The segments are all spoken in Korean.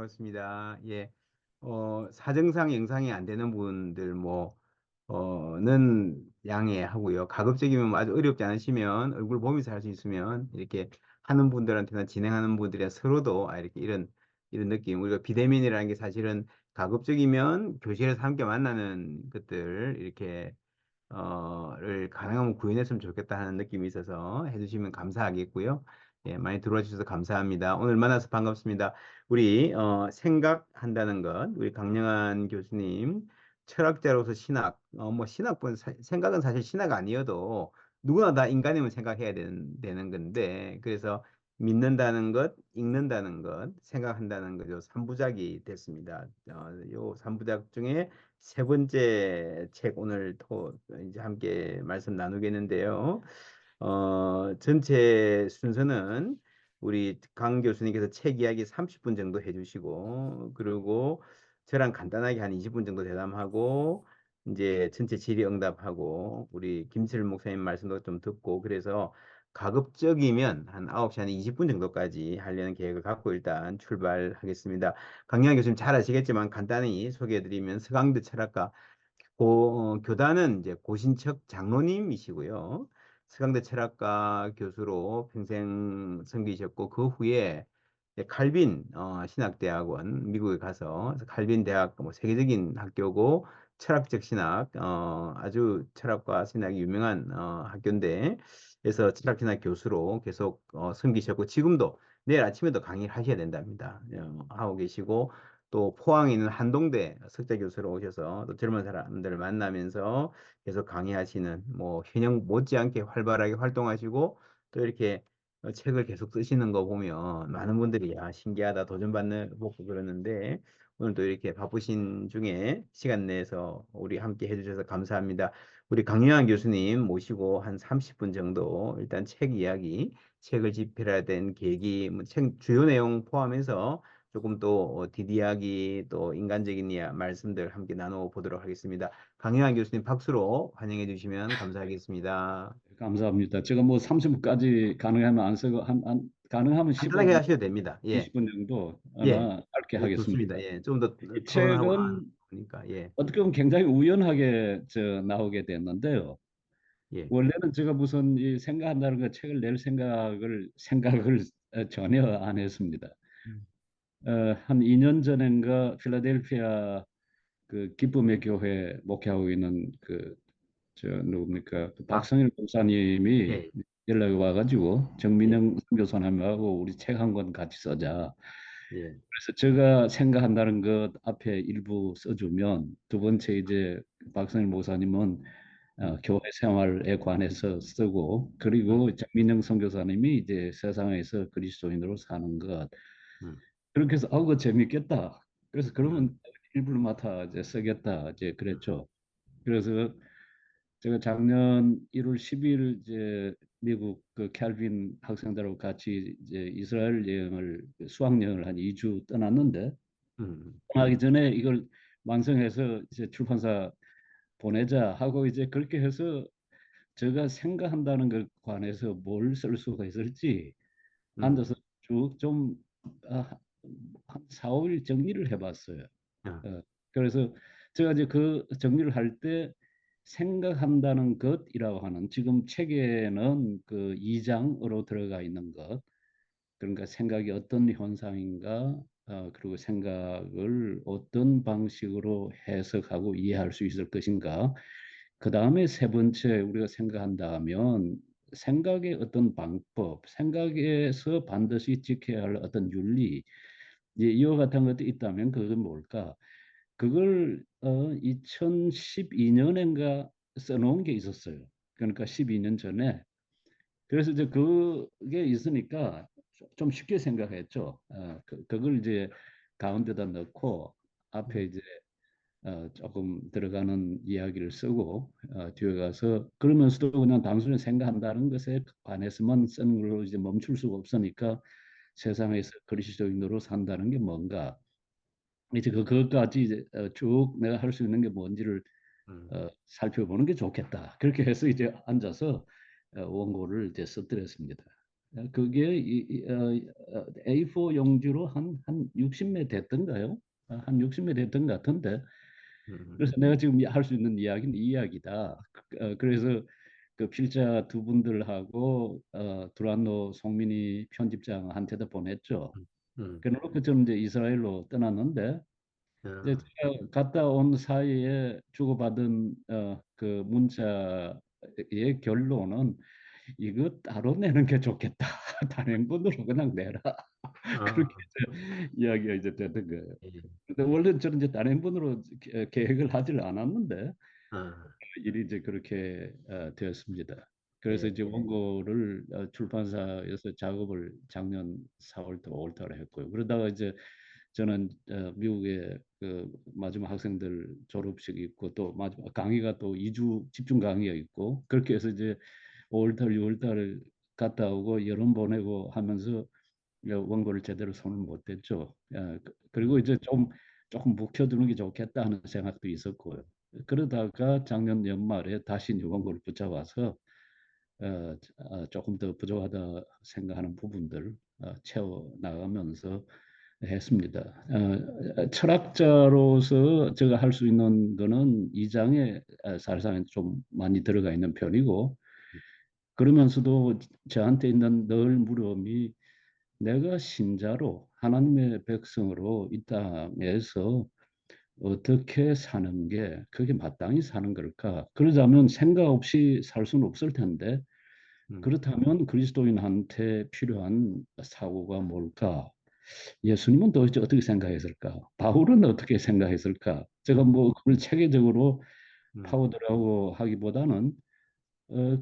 반갑습니다. 예. 사정상 영상이 안 되는 분들 는 양해하고요. 가급적이면 뭐 아주 어렵지 않으시면 얼굴 보면서 할 수 있으면 이렇게 하는 분들한테나 진행하는 분들이 서로도 이렇게 이런 느낌. 우리가 비대면이라는 게 사실은 가급적이면 교실에서 함께 만나는 것들 이렇게 를 가능하면 구현했으면 좋겠다 하는 느낌이 있어서 해주시면 감사하겠고요. 예, 많이 들어와 주셔서 감사합니다. 오늘 만나서 반갑습니다. 우리 생각한다는 것, 우리 강영한 교수님, 철학자로서 신학, 신학본 생각은 사실 신학 아니어도 누구나 다 인간이면 생각해야 되는 건데, 그래서 믿는다는 것, 읽는다는 것, 생각한다는 것, 요 3부작이 됐습니다. 요 3부작 중에 세 번째 책 오늘 또 이제 함께 말씀 나누겠는데요. 전체 순서는 우리 강 교수님께서 책 이야기 30분 정도 해주시고, 그리고 저랑 간단하게 한 20분 정도 대담하고, 이제 전체 질의응답하고, 우리 김철 목사님 말씀도 좀 듣고, 그래서 가급적이면 한 9시 한 20분 정도까지 하려는 계획을 갖고 일단 출발하겠습니다. 강양 교수님 잘 아시겠지만 간단히 소개해드리면 서강대 철학과 교단은 이제 고신척 장로님이시고요. 서강대 철학과 교수로 평생 섬기셨고 그 후에 이제 칼빈 신학대학원 미국에 가서 칼빈 대학 뭐 세계적인 학교고 철학적 신학 아주 철학과 신학이 유명한 학교인데 그래서 철학신학 교수로 계속 섬기셨고 지금도 내일 아침에도 강의를 하셔야 된답니다. 하고 계시고 또 포항에 있는 한동대 석좌 교수로 오셔서 또 젊은 사람들을 만나면서 계속 강의하시는 뭐 현역 못지않게 활발하게 활동하시고 또 이렇게 책을 계속 쓰시는 거 보면 많은 분들이 야 신기하다 도전받는 보고 그러는데 오늘 또 이렇게 바쁘신 중에 시간 내서 우리 함께 해주셔서 감사합니다. 우리 강유한 교수님 모시고 한 30분 정도 일단 책 이야기, 책을 집필해야 된 계기, 뭐책 주요 내용 포함해서 조금 또 디디하기 또 인간적인 말씀들 함께 나눠 보도록 하겠습니다. 강영환 교수님 박수로 환영해 주시면 감사하겠습니다. 감사합니다. 제가 뭐 30분까지 가능하면 안 쓰고 가능하면 간단하게 15분, 하셔도 됩니다. 예, 20분 정도 예, 짧게 예, 좋습니다. 하겠습니다. 예, 좀 더 이 토론하고 책은 하니까 예, 어떻게 보면 굉장히 우연하게 나오게 됐는데요. 예, 원래는 제가 무슨 이 생각한다는 거 책을 낼 생각을 전혀 안 했습니다. 음. 한 2년 전인가 필라델피아 그 기쁨의 교회 목회하고 있는 누굽니까? 그 아, 박성일 목사님이 예, 연락이 와가지고 예, 정민영 선교사님하고 우리 책 한 권 같이 써자. 예, 그래서 제가 생각한다는 것 앞에 일부 써주면 두 번째 이제 박성일 목사님은 음, 교회 생활에 관해서 쓰고 음, 그리고 정민영 선교사님이 이제 세상에서 그리스도인으로 사는 것 음, 그렇게 해서 그거 재밌겠다. 그래서 음, 그러면 일부를 맡아 이제 쓰겠다 이제 그랬죠. 그래서 제가 작년 1월 10일 이제 미국 그 캘빈 학생들하고 같이 이제 이스라엘 여행을 수학 여행을 한 2주 떠났는데 음, 떠나기 전에 이걸 완성해서 이제 출판사 보내자 하고 이제 그렇게 해서 제가 생각한다는 것 관해서 뭘 쓸 수가 있을지 음, 앉아서 쭉 좀 한 4, 5일 정리를 해봤어요. 아, 어, 그래서 제가 이제 그 정리를 할 때 생각한다는 것이라고 하는 지금 책에는 그 2장으로 들어가 있는 것 그러니까 생각이 어떤 현상인가 그리고 생각을 어떤 방식으로 해석하고 이해할 수 있을 것인가 그 다음에 세 번째 우리가 생각한다 하면 생각의 어떤 방법 생각에서 반드시 지켜야 할 어떤 윤리 이와 같은 것도 있다면 그건 뭘까 그걸 2012년인가 써놓은 게 있었어요. 그러니까 12년 전에. 그래서 이제 그게 있으니까 좀 쉽게 생각했죠. 그걸 이제 가운데다 넣고 앞에 이제 조금 들어가는 이야기를 쓰고 뒤에 가서 그러면서도 그냥 단순히 생각한다는 것에 관해서만 쓰는 걸로 이제 멈출 수가 없으니까 세상에서 그리스도인으로 산다는 게 뭔가 이제 그것까지 이제 쭉 내가 할 수 있는 게 뭔지를 음. 살펴보는 게 좋겠다. 그렇게 해서 이제 앉아서 원고를 이제 써드렸습니다. 그게 A4 용지로 한 60매 됐던가요? 한 60매 됐던 것 같은데. 그래서 음, 내가 지금 할 수 있는 이야기는 이 이야기다. 그래서 그 필자 두 분들하고 두란노 송민이 편집장한테도 보냈죠. 음, 음, 그래놓고 저는 이제 이스라엘로 떠났는데 이제 어, 제가 갔다 온 사이에 주고받은 그 문자의 결론은 이거 따로 내는 게 좋겠다. 단행본으로 그냥 내라. 그렇게 아, 이제 이야기가 이제 되던 거예요. 예, 근데 원래 저는 이제 단행본으로 계획을 하질 않았는데 아, 일이 이제 그렇게 되었습니다. 그래서 예, 이제 원고를 출판사에서 작업을 작년 4월달, 5월달에 했고요. 그러다가 이제 저는 미국에 그 마지막 학생들 졸업식이 있고 또 마지막 강의가 또 2주 집중 강의가 있고 그렇게 해서 이제 5월달, 6월달 갔다 오고 여름 보내고 하면서 원고를 제대로 손을 못 댔죠. 그리고 음, 이제 좀 조금 묵혀두는 게 좋겠다 하는 생각도 있었고요. 그러다가 작년 연말에 다시 이제 원고를 붙잡아서 조금 더 부족하다 생각하는 부분들 채워 나가면서 했습니다. 철학자로서 제가 할 수 있는 거는 이장에 사실상 좀 많이 들어가 있는 편이고 그러면서도 저한테 있는 늘 물음이 내가 신자로 하나님의 백성으로 이 땅에서 어떻게 사는 게 그게 마땅히 사는 걸까? 그러자면 생각 없이 살 수는 없을 텐데 음, 그렇다면 그리스도인한테 필요한 사고가 뭘까? 예수님은 도대체 어떻게 생각했을까? 바울은 어떻게 생각했을까? 제가 음, 뭐 그걸 체계적으로 음, 파고들라고 하기보다는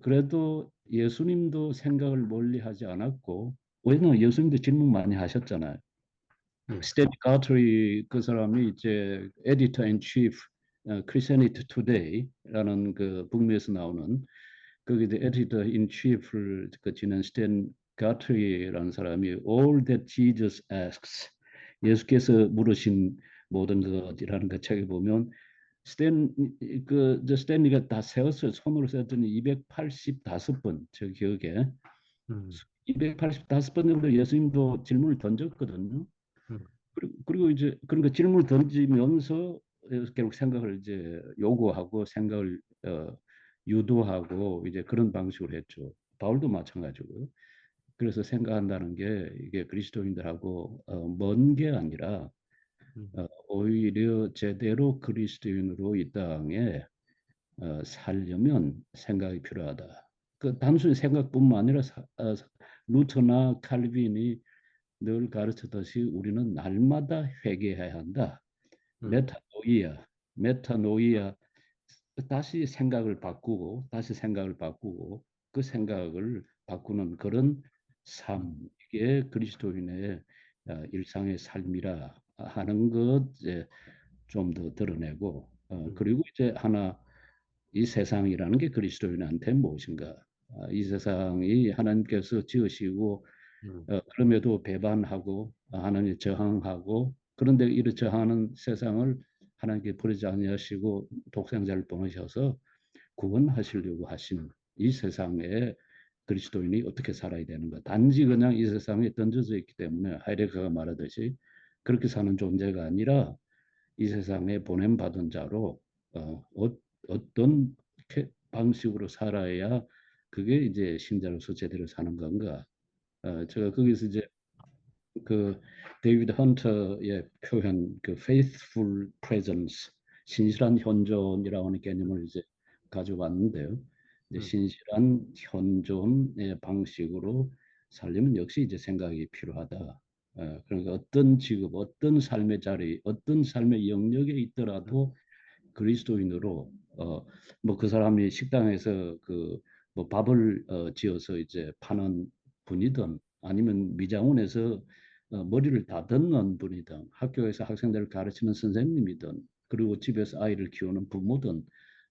그래도 예수님도 생각을 멀리하지 않았고 왜냐면 예수님도 질문 많이 하셨잖아요. 예, 스탠리 가트리 그 사람이 이제 에디터 인 치프 크리스티애니티 투데이라는 그 북미에서 나오는 거기 이제 에디터 인 치프를 그 지낸 스탠 가트리라는 사람이 All That Jesus Asks 예수께서 물으신 모든 것이라는 그 책에 보면 스탠 그저 스탠리가 다 세었어요. 손으로 세었더니 285번 저 기억에 음, 285번 정도 예수님도 질문을 던졌거든요. 음, 그리고 이제 그러니까 질문을 던지면서 결국 생각을 이제 요구하고 생각을 유도하고 이제 그런 방식으로 했죠. 바울도 마찬가지고요. 그래서 생각한다는 게 이게 그리스도인들하고 먼 게 아니라 음, 오히려 제대로 그리스도인으로 이 땅에 살려면 생각이 필요하다. 그 단순히 생각뿐만 아니라 루터나 칼빈이 늘 가르쳤듯이 우리는 날마다 회개해야 한다. 음, 메타노이아, 다시 생각을 바꾸고, 다시 생각을 바꾸고, 그 생각을 바꾸는 그런 음, 삶, 이게 그리스도인의 일상의 삶이라 하는 것, 좀 더 드러내고, 음, 그리고 이제 하나, 이 세상이라는 게 그리스도인한테 무엇인가? 이 세상이 하나님께서 지으시고 음, 그럼에도 배반하고 하나님께 저항하고 그런데 이를 저항하는 세상을 하나님께 버리지 아니하시고 독생자를 보내셔서 구원하시려고 하신 이 세상에 그리스도인이 어떻게 살아야 되는가? 단지 그냥 이 세상에 던져져 있기 때문에 하이데거가 말하듯이 그렇게 사는 존재가 아니라 이 세상에 보냄받은 자로 어떤 방식으로 살아야 그게 이제 신자로서 제대로 사는 건가? 제가 거기서 이제 그 데이비드 헌터의 표현 그 faithful presence 신실한 현존이라고 하는 개념을 이제 가져왔는데요. 이제 음, 신실한 현존의 방식으로 살려면 역시 이제 생각이 필요하다. 그러니까 어떤 직업, 어떤 삶의 자리, 어떤 삶의 영역에 음, 있더라도 그리스도인으로 뭐 그 사람이 식당에서 그 뭐 밥을 지어서 이제 파는 분이든 아니면 미장원에서 머리를 다듬는 분이든 학교에서 학생들을 가르치는 선생님이든 그리고 집에서 아이를 키우는 부모든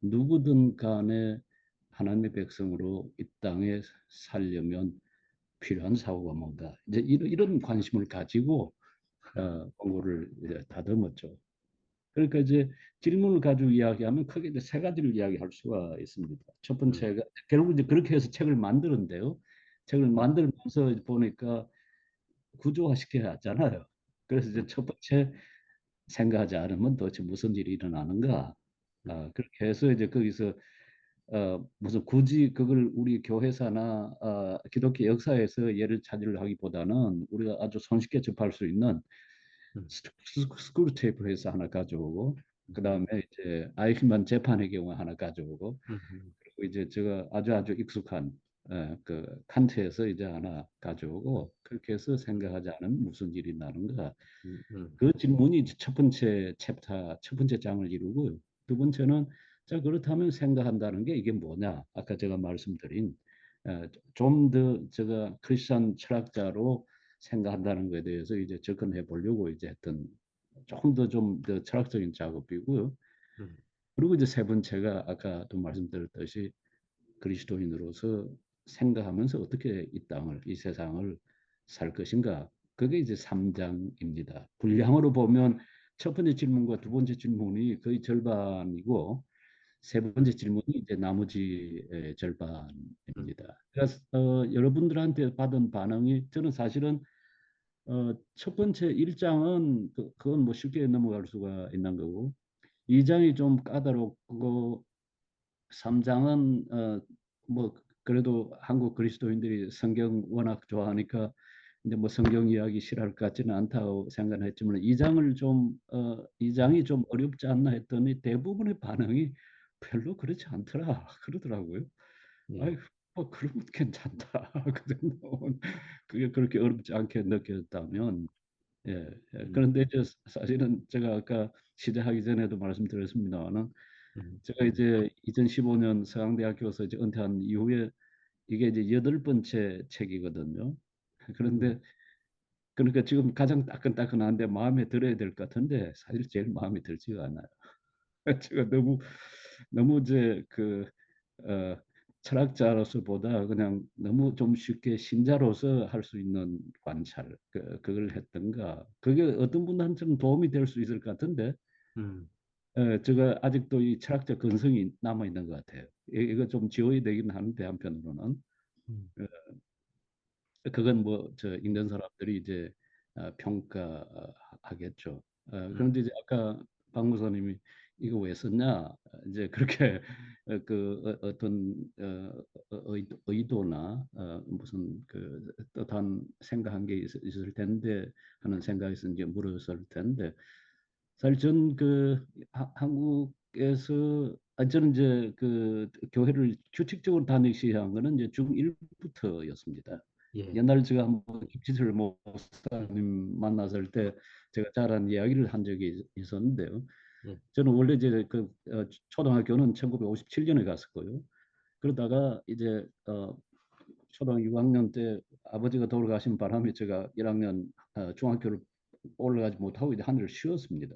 누구든 간에 하나님의 백성으로 이 땅에 살려면 필요한 사고가 뭔가 이제 이런 관심을 가지고 공부를 이제 다듬었죠. 그러니까 이제 질문을 가지고 이야기하면 크게 이제 세 가지를 이야기할 수가 있습니다. 첫 음, 번째가 결국 이제 그렇게 해서 책을 만드는데요. 책을 음, 만들면서 보니까 구조화시켜야 하잖아요. 그래서 이제 음, 첫 번째 생각하지 않으면 도대체 무슨 일이 일어나는가? 음, 그렇게 해서 이제 거기서 무슨 굳이 그걸 우리 교회사나 기독교 역사에서 예를 찾으려 하기보다는 우리가 아주 손쉽게 접할 수 있는 음, 스크류 테이프 해서 하나 가져오고 음, 그다음에 이제 아이히만 재판의 경우 하나 가져오고 음, 그리고 이제 제가 아주 익숙한 그 칸트에서 이제 하나 가져오고 그렇게 해서 음, 생각하지 않으면 무슨 일이 나는가 음, 그 질문이 이제 첫 번째 챕터 첫 번째 장을 이루고 두 번째는 자 그렇다면 생각한다는 게 이게 뭐냐 아까 제가 말씀드린 좀 더 제가 크리스천 철학자로 생각한다는 것에 대해서 이제 접근해 보려고 이제 했던 조금 더 좀 더 철학적인 작업이고요. 음, 그리고 이제 세 번째가 아까도 말씀드렸듯이 그리스도인으로서 생각하면서 어떻게 이 땅을, 이 세상을 살 것인가. 그게 이제 3장입니다. 분량으로 보면 첫 번째 질문과 두 번째 질문이 거의 절반이고 세 번째 질문이 이제 나머지 음, 절반입니다. 그래서 여러분들한테 받은 반응이 저는 사실은 첫 번째 1장은 그건 뭐 쉽게 넘어갈 수가 있는 거고 2장이 좀 까다롭고 3장은 뭐 그래도 한국 그리스도인들이 성경 워낙 좋아하니까 이제 뭐 성경 이야기 싫어할 것 같지는 않다고 생각을 했지만 2장을 좀 2장이 좀 어렵지 않나 했더니 대부분의 반응이 별로 그렇지 않더라 그러더라고요. 예, 아이 뭐 그러면 괜찮다. 그 정도면 그게 그렇게 어렵지 않게 느껴졌다면 예, 예. 음, 그런데 이제 사실은 제가 아까 시작하기 전에도 말씀드렸습니다만은 음, 제가 이제 2015년 서강대학교에서 이제 은퇴한 이후에 이게 이제 여덟 번째 책이거든요. 음, 그런데 그러니까 지금 가장 따끈따끈한데 마음에 들어야 될 것 같은데 사실 제일 마음에 들지가 않아요. 제가 너무 이제 그 어, 철학자로서보다 그냥 너무 좀 쉽게 신자로서 할 수 있는 관찰 그걸 했던가 그게 어떤 분한테는 도움이 될 수 있을 것 같은데 음, 제가 아직도 이 철학적 근성이 남아 있는 것 같아요. 이거 좀 지워야 되긴 하는데 한편으로는 음, 어, 그건 뭐 저 읽는 사람들이 이제 평가하겠죠. 음, 그런데 이제 아까 박 목사님이 이거 왜 썼냐 이제 그렇게 어떤 의도나 무슨 그 뜻한 생각한 게 있을 텐데 하는 생각에서 이제 물었을 텐데 사실 전그 한국에서 저는 이제 그 교회를 규칙적으로 다니기 시작한 거는 이제 중1부터였습니다. 예, 옛날 제가 한번 김치철 음, 목사님 만났을 때 제가 잘한 이야기를 한 적이 있었는데요. 예, 저는 원래 이제 그 초등학교는 1957년에 갔었고요. 그러다가 이제 초등학교 6학년 때 아버지가 돌아가신 바람에 제가 1학년 중학교를 올라가지 못하고 이제 한 해를 쉬었습니다.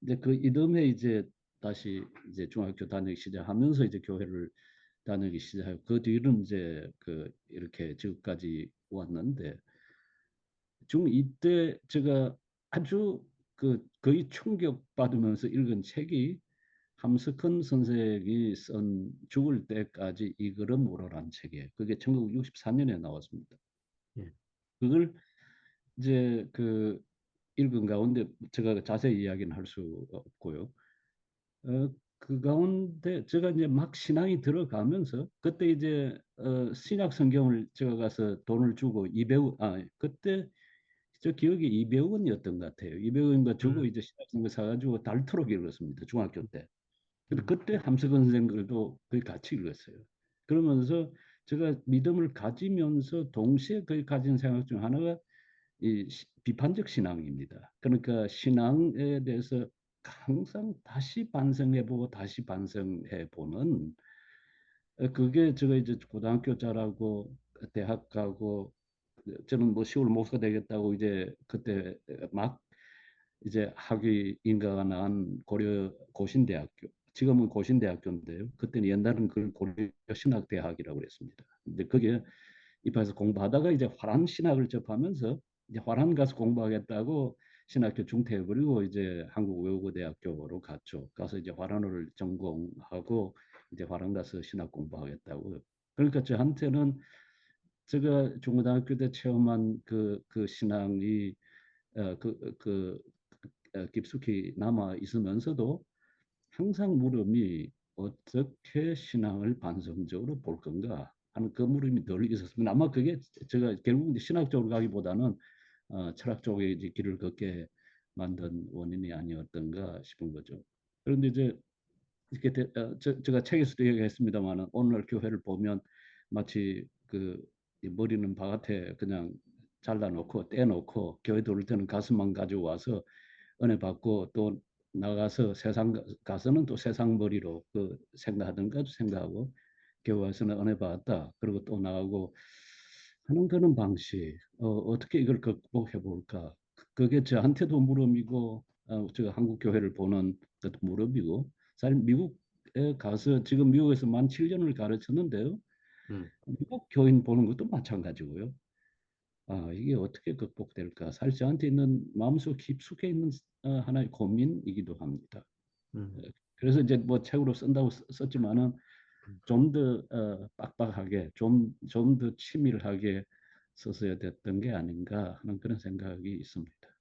이제 그 이듬해 이제 다시 이제 중학교 다니기 시작하면서 이제 교회를 다니기 시작하고 그 뒤로는 이제 그 이렇게 지금까지 왔는데 중2 때 제가 아주 그 거의 충격받으면서 읽은 책이 함스큰 선생이 쓴 죽을 때까지 이 걸음 오르라는 책이에요. 그게 1964년에 나왔습니다. 예, 그걸 이제 그 읽은 가운데 제가 자세히 이야기는 할 수 없고요. 그 가운데 제가 이제 막 신앙이 들어가면서 그때 이제 신약 성경을 제가 가서 돈을 주고 200원 그때 저 기억이 200원이었던 것 같아요. 200원인가 주고 음, 이제 신약 성경 사가지고 닳도록 읽었습니다. 중학교 때. 근데 음, 그때 함석원 선생들도 거의 같이 읽었어요. 그러면서 제가 믿음을 가지면서 동시에 거의 가진 생각 중 하나가 이 비판적 신앙입니다. 그러니까 신앙에 대해서 항상 다시 반성해보고 다시 반성해보는 그게 제가 이제 고등학교 자라고 대학 가고 저는 뭐 10월 목사 되겠다고 이제 그때 막 이제 학위 인가가 나간 고려 고신대학교 지금은 고신대학교인데요. 그때는 옛날은 그걸 고려 신학대학이라고 그랬습니다. 근데 거기에 입학해서 공부하다가 이제 화란 신학을 접하면서 이제 화란 가서 공부하겠다고 신학교 중퇴해버리고 이제 한국외국어대학교로 갔죠. 가서 이제 화란어를 전공하고 이제 화란 가서 신학 공부하겠다고. 그러니까 저한테는 제가 중고등학교 때 체험한 그 신앙이 어, 그, 그, 깊숙이 남아 있으면서도 항상 물음이 어떻게 신앙을 반성적으로 볼 건가 하는 그 물음이 늘 있었습니다. 아마 그게 제가 결국 이제 신학적으로 가기보다는 철학 쪽에 이제 길을 걷게 만든 원인이 아니었던가 싶은 거죠. 그런데 이제 이렇게 제가 책에서도 얘기했습니다만 오늘 교회를 보면 마치 이 머리는 바깥에 그냥 잘라놓고 떼놓고 교회 들어올 때는 가슴만 가지고 와서 은혜 받고 또 나가서 세상 가서는 또 세상 머리로 생각하던 것도 생각하고 교회 와서는 은혜 받았다. 그리고 또 나가고 하는 그런 방식. 어떻게 이걸 극복해 볼까? 그게 저한테도 물음이고 제가 한국 교회를 보는 것도 물음이고 사실 미국에 가서 지금 미국에서 만 7년을 가르쳤는데요. 음, 미국 교인 보는 것도 마찬가지고요. 이게 어떻게 극복될까? 사실 저한테 있는 마음속 깊숙이 있는 하나의 고민이기도 합니다. 어, 음, 그래서 이제 뭐 책으로 쓴다고 썼지만은 음. 좀 더 빡빡하게, 좀 더 치밀하게 썼어야 됐던 게 아닌가 하는 그런 생각이 있습니다.